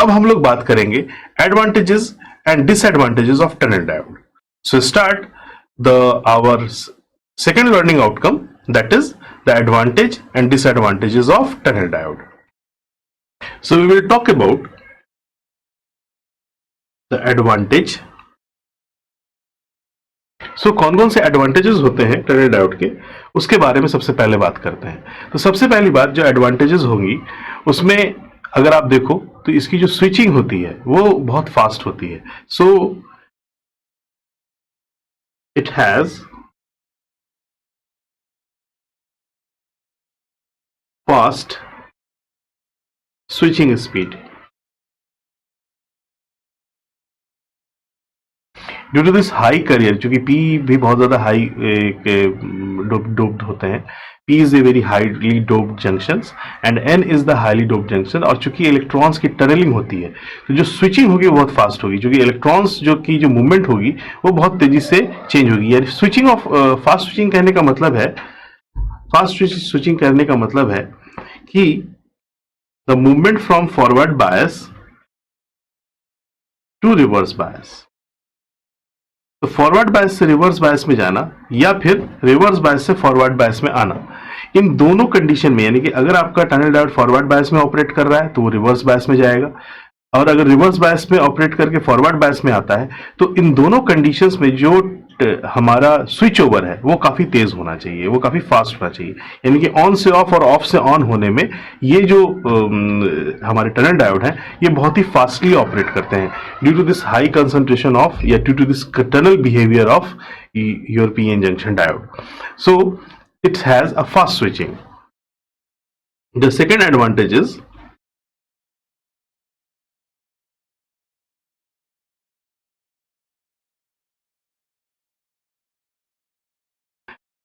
अब हम लोग बात करेंगे advantages and disadvantages of tunnel diode. So start the our second learning outcome, that is the advantage and disadvantages of tunnel diode. So we will talk about the advantage. So कौन कौन से advantages होते हैं tunnel diode के, उसके बारे में सबसे पहले बात करते हैं. तो सबसे पहली बात जो एडवांटेजेस होंगी उसमें अगर आप देखो तो इसकी जो स्विचिंग होती है वो बहुत फास्ट होती है. So it has fast switching speed. Due to this high carrier, चूंकि पी भी बहुत ज्यादा हाई डोप्ड होते हैं. P is a very highly doped junctions and N is the highly doped junction. और चूंकि इलेक्ट्रॉन्स की टनलिंग होती है तो जो स्विचिंग होगी वो बहुत फास्ट होगी, क्योंकि इलेक्ट्रॉन्स जो मूवमेंट होगी वो बहुत तेजी से चेंज होगी. यानी स्विचिंग ऑफ फास्ट स्विचिंग कहने का मतलब है, फास्ट स्विचिंग करने का मतलब है कि the movement from forward bias to reverse bias. तो फॉरवर्ड बायस से रिवर्स बायस में जाना या फिर रिवर्स बायस से फॉरवर्ड बायस में आना, इन दोनों कंडीशन में, यानी कि अगर आपका टनल डायोड फॉरवर्ड बायस में ऑपरेट कर रहा है तो वो रिवर्स बायस में जाएगा, और अगर रिवर्स बायस में ऑपरेट करके फॉरवर्ड बायस में आता है तो इन दोनों कंडीशंस में जो हमारा स्विच ओवर है वो काफी तेज होना चाहिए, वो काफी फास्ट होना चाहिए. यानी कि ऑन से ऑफ और ऑफ से ऑन होने में ये जो हमारे टनल डायोड हैं ये बहुत ही फास्टली ऑपरेट करते हैं due to this high concentration of या due to this tunnel behaviour of your P N junction diode. So it has a fast switching. The second advantage is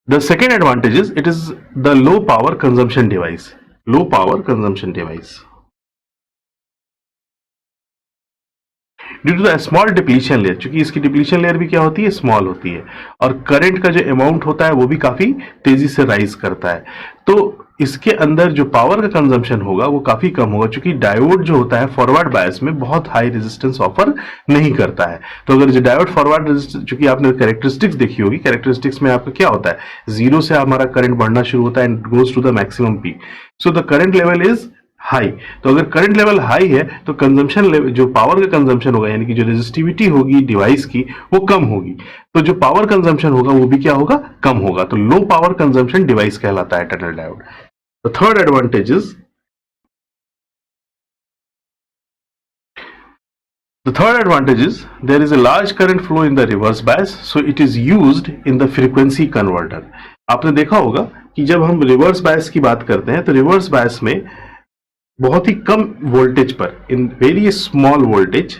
the second advantage is it is the low power consumption device. Low power consumption device. Due to the small depletion layer, क्योंकि इसकी depletion layer भी क्या होती है, small होती है, और current का जो अमाउंट होता है वो भी काफी तेजी से राइज करता है. तो इसके अंदर जो पावर का कंजम्पशन होगा वो काफी कम होगा, क्योंकि डायोड जो होता है फॉरवर्ड बायस में बहुत हाई रेजिस्टेंस ऑफर नहीं करता है. तो अगर जो डायोड फॉरवर्ड रेजिस्टेंस, चूंकि आपने कैरेक्टरिस्टिक्स देखी होगी, कैरेक्टरिस्टिक्स में आपका क्या होता है, जीरो से हमारा करंट बढ़ना शुरू होता है and goes to the maximum peak. So the current level is high. तो अगर करंट लेवल हाई है तो कंजम्पशन लेवल, जो पावर का कंजम्पशन होगा, यानी कि जो रेजिस्टिविटी होगी डिवाइस की वो कम होगी, तो जो पावर कंजम्पशन होगा वो भी क्या होगा, कम होगा. तो लो पावर कंजम्पशन डिवाइस कहलाता है tunnel diode. The third advantage is there is a large current flow in the reverse bias, so it is used in the frequency converter. आपने देखा होगा कि जब हम रिवर्स बायस की बात करते हैं तो रिवर्स बायस में बहुत ही कम वोल्टेज पर, in very small voltage,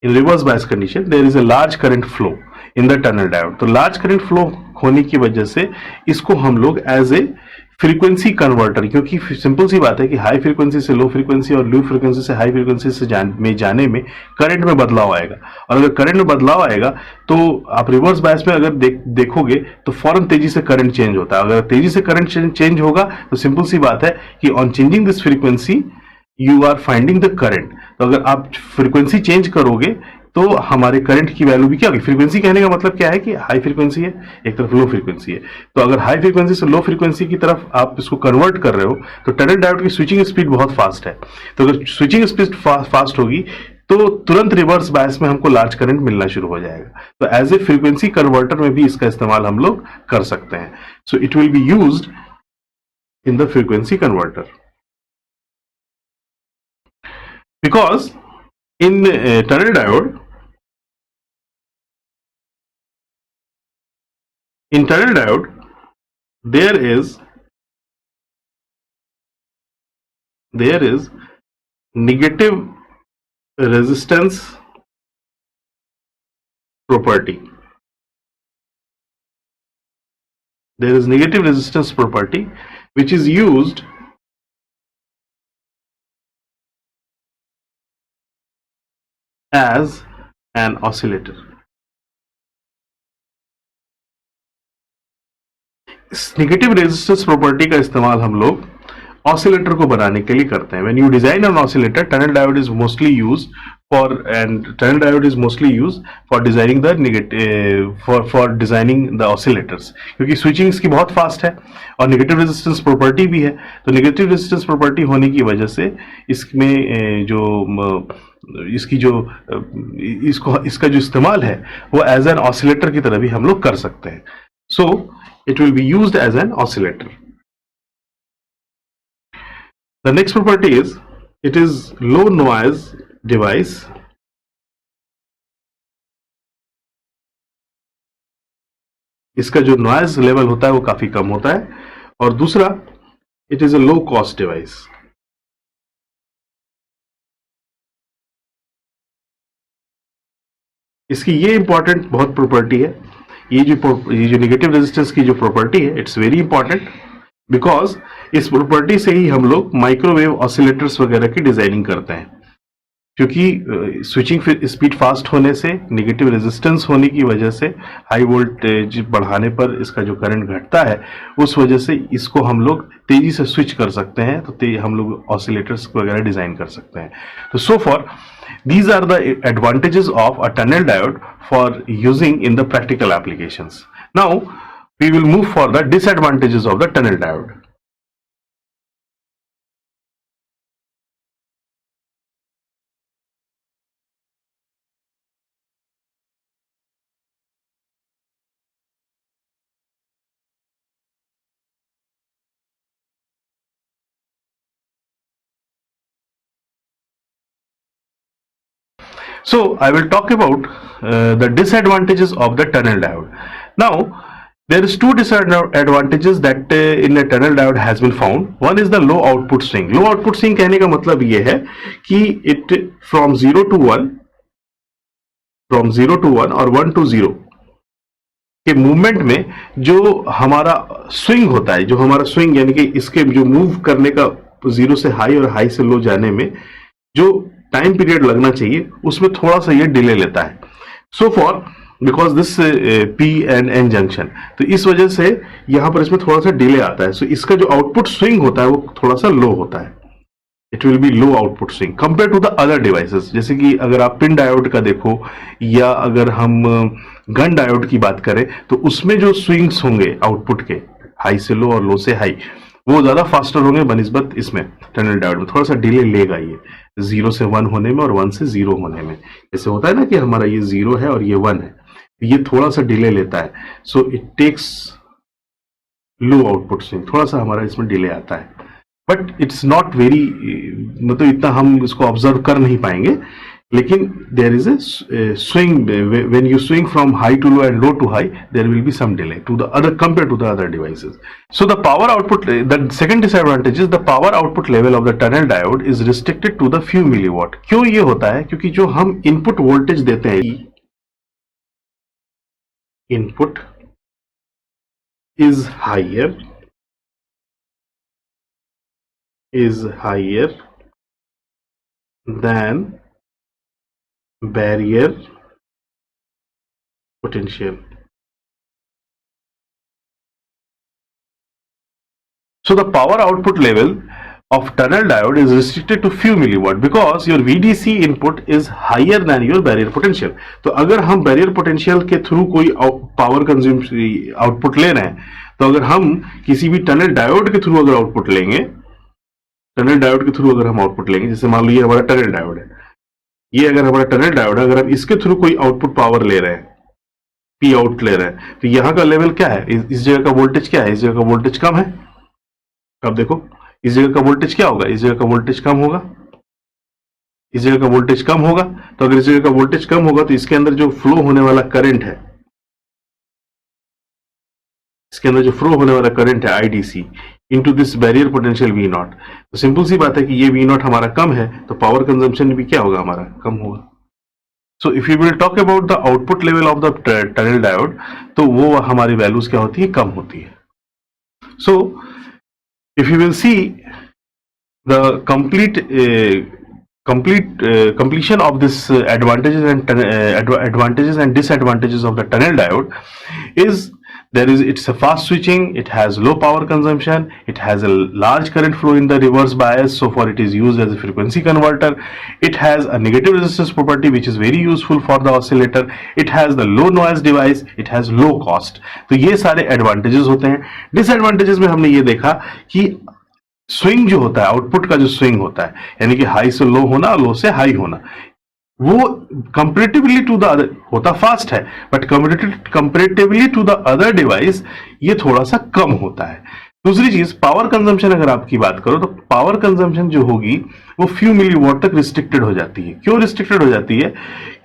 in reverse bias condition there is a large current flow in the tunnel diode. तो लार्ज करंट फ्लो होने की वजह से इसको हम लोग एज ए फ्रीक्वेंसी कन्वर्टर, क्योंकि सिंपल सी बात है कि हाई फ्रीक्वेंसी से लो फ्रीक्वेंसी और लो फ्रीक्वेंसी से हाई फ्रीक्वेंसी से जाने में करंट में बदलाव आएगा, और अगर करंट में बदलाव आएगा तो आप रिवर्स बायस में अगर देखोगे तो फौरन तेजी से करंट चेंज होता है. अगर तेजी से करंट चेंज होगा तो सिंपल सी बात है कि on changing this frequency you are finding the current. तो अगर आप फ्रीक्वेंसी चेंज करोगे तो हमारे करंट की वैल्यू भी क्या होगी. फ्रीक्वेंसी कहने का मतलब क्या है कि हाई फ्रीक्वेंसी है, एक तरफ लो फ्रीक्वेंसी है. तो अगर हाई फ्रीक्वेंसी से लो फ्रीक्वेंसी की तरफ आप इसको कन्वर्ट कर रहे हो तो टनल डायोड की स्विचिंग स्पीड बहुत फास्ट है. तो अगर स्विचिंग स्पीड फास्ट होगी तो तुरंत रिवर्स बायस में हमको लार्ज करंट मिलना शुरू हो जाएगा. तो एज ए फ्रीक्वेंसी कन्वर्टर में भी इसका इस्तेमाल हम लोग कर सकते हैं. So it will be used in the frequency converter, because in tunnel diode, there is negative resistance property. There is negative resistance property which is used as an oscillator. इस नेगेटिव रेजिस्टेंस प्रॉपर्टी का इस्तेमाल हम लोग oscillator को बनाने के लिए करते हैं. When you design N oscillator, tunnel diode is mostly use tunnel diode is mostly use for designing the negative for designing the oscillators, क्योंकि स्विचिंग इसकी बहुत फास्ट है और नेगेटिव रेजिस्टेंस प्रॉपर्टी भी है. तो नेगेटिव रेजिस्टेंस प्रॉपर्टी होने की वजह से इसमें इसका जो इस्तेमाल है वो एज एन ऑसिलेटर की तरह भी हम लोग कर सकते हैं. So it will be used as an oscillator. The next property is it is low noise device. इसका जो नॉइज लेवल होता है वो काफी कम होता है. और दूसरा, it is a low cost device. इसकी ये इंपॉर्टेंट बहुत प्रॉपर्टी है. ये जो नेगेटिव रेजिस्टेंस की जो प्रॉपर्टी है, इट्स वेरी इंपॉर्टेंट बिकॉज इस प्रॉपर्टी से ही हम लोग माइक्रोवेव ऑसिलेटर्स वगैरह की डिजाइनिंग करते हैं. क्योंकि स्विचिंग स्पीड फास्ट होने से, नेगेटिव रेजिस्टेंस होने की वजह से, हाई वोल्टेज बढ़ाने पर इसका जो करंट घटता है, उस वजह से इसको हम लोग तेजी से स्विच कर सकते हैं. तो हम लोग ऑसिलेटर्स वगैरह डिजाइन कर सकते हैं. तो so for these are the advantages of a tunnel diode for using in the practical applications. Now we will move for the disadvantages of the tunnel diode. So I will talk about the disadvantages of the tunnel diode. Now there is two disadvantages that in a tunnel diode has been found. One is the low output swing. Low output swing कहने का मतलब ये है कि it from 0 to 1 और 1 to 0 के movement में जो हमारा स्विंग होता है, जो हमारा स्विंग यानी कि इसके जो मूव करने का 0 से हाई और हाई से लो जाने में जो टाइम पीरियड लगना चाहिए, उसमें थोड़ा सा ये डिले लेता है. So for because this P and N junction, तो इस वजह से यहां पर इसमें थोड़ा सा डिले आता है. सो इसका जो आउटपुट स्विंग होता है वो थोड़ा सा लो होता है. It will be low output swing compare to the other devices. जैसे कि अगर आप पिन डायोड का देखो या अगर हम गन डायोड की बात करें, तो उसमें जो स्विंग्स होंगे आउटपुट के, हाई से लो और लो से हाई, वो ज्यादा फास्टर होंगे बनिस्बत इसमें. टनल डायोड में थोड़ा सा डिले लेगा ये 0 से 1 होने में और 1 से 0 होने में. जैसे होता है ना कि हमारा ये 0 है और ये 1 है, ये थोड़ा सा डिले लेता है. So it takes low output swing, थोड़ा सा हमारा इसमें डिले आता है. बट इट्स नॉट वेरी, मतलब इतना हम इसको ऑब्जर्व कर नहीं पाएंगे. लेकिन there is a swing, when you swing from high to low and low to high, there will be some delay to the other compare to the other devices. So the power output, the second disadvantage is the power output level of the tunnel diode is restricted to the few milliwatt. क्यों ये होता है? क्योंकि जो हम input voltage देते हैं, input is higher than barrier potential. So the power output level of tunnel diode is restricted to few milliwatt because your VDC input is higher than your barrier potential. तो अगर हम barrier potential के through कोई power consume output ले रहे हैं, तो अगर हम किसी भी टनल डायोड के थ्रू अगर आउटपुट लेंगे, टनल डायोड के थ्रू अगर हम आउटपुट लेंगे, जैसे मान लो ये हमारा टनल डायोड है, ये अगर हमारा टनल डायोड है, अगर हम इसके थ्रू कोई आउटपुट पावर ले रहे हैं, पी आउट ले रहे हैं, तो यहाँ का लेवल क्या है? इस जगह का वोल्टेज क्या है? इस जगह का वोल्टेज कम है. अब देखो इस जगह का वोल्टेज क्या होगा? इस जगह का वोल्टेज कम होगा. इस जगह का वोल्टेज कम होगा. तो अगर इस जगह का वोल्टेज कम होगा तो इसके अंदर जो फ्लो होने वाला करंट है, इसके अंदर जो फ्लो होने वाला करंट है IDC into this barrier potential V naught. तो सिंपल सी बात है कि ये वी नॉट हमारा कम है, तो पावर कंजम्पशन भी क्या होगा? हमारा कम होगा. So if you will talk about the output level of the tunnel diode, तो वो हमारी वैल्यूज क्या होती है? कम होती है. So if you will see the completion of this advantages and disadvantages of the tunnel diode is It's a fast switching, it has low power consumption, it has a large current flow in the reverse bias, so for it is used as a frequency converter. It has a negative resistance property which is very useful for the oscillator. It has the low noise device, it has low cost. तो ये सारे advantages होते हैं. Disadvantages में हमने ये देखा कि स्विंग जो होता है, आउटपुट का जो स्विंग होता है, यानी कि हाई से लो होना, लो से हाई होना, वो कंपेरेटिवली टू द अदर होता फास्ट है, but comparatively to the other device ये थोड़ा सा कम होता है. दूसरी चीज, पावर कंजम्पशन अगर आपकी बात करो तो पावर कंजम्पशन जो होगी वो फ्यू मिली वॉट तक रिस्ट्रिक्टेड हो जाती है. क्यों रिस्ट्रिक्टेड हो जाती है?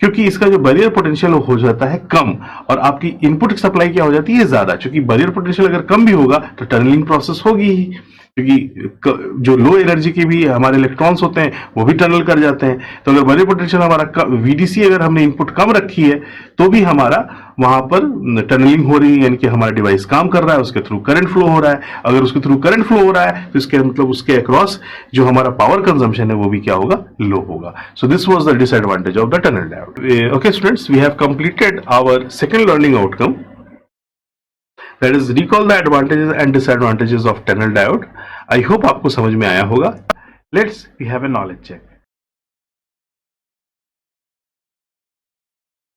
क्योंकि इसका जो बैरियर पोटेंशियल हो जाता है कम और आपकी इनपुट सप्लाई क्या हो जाती है ज्यादा. क्योंकि बैरियर पोटेंशियल अगर कम भी होगा तो टनलिंग प्रोसेस होगी ही, क्योंकि जो लो एनर्जी के भी हमारे इलेक्ट्रॉन्स होते हैं वो भी टनल कर जाते हैं. तो अगर बैरियर पोटेंशियल हमारा वीडीसी अगर हमने इनपुट कम रखी है तो भी हमारा वहां पर टनलिंग हो रही है, यानी कि हमारा डिवाइस काम कर रहा है, उसके थ्रू करंट फ्लो हो रहा है. अगर उसके थ्रू करंट फ्लो हो रहा है तो इसके मतलब उसके अक्रॉस जो हमारा पावर कंजम्पशन है वो भी क्या होगा, लो होगा. So this was the disadvantage of the tunnel diode. Okay students, we have completed our second learning outcome, that is recall the advantages and disadvantages of tunnel diode. I hope आपको समझ में आया होगा. Let's we have a knowledge check.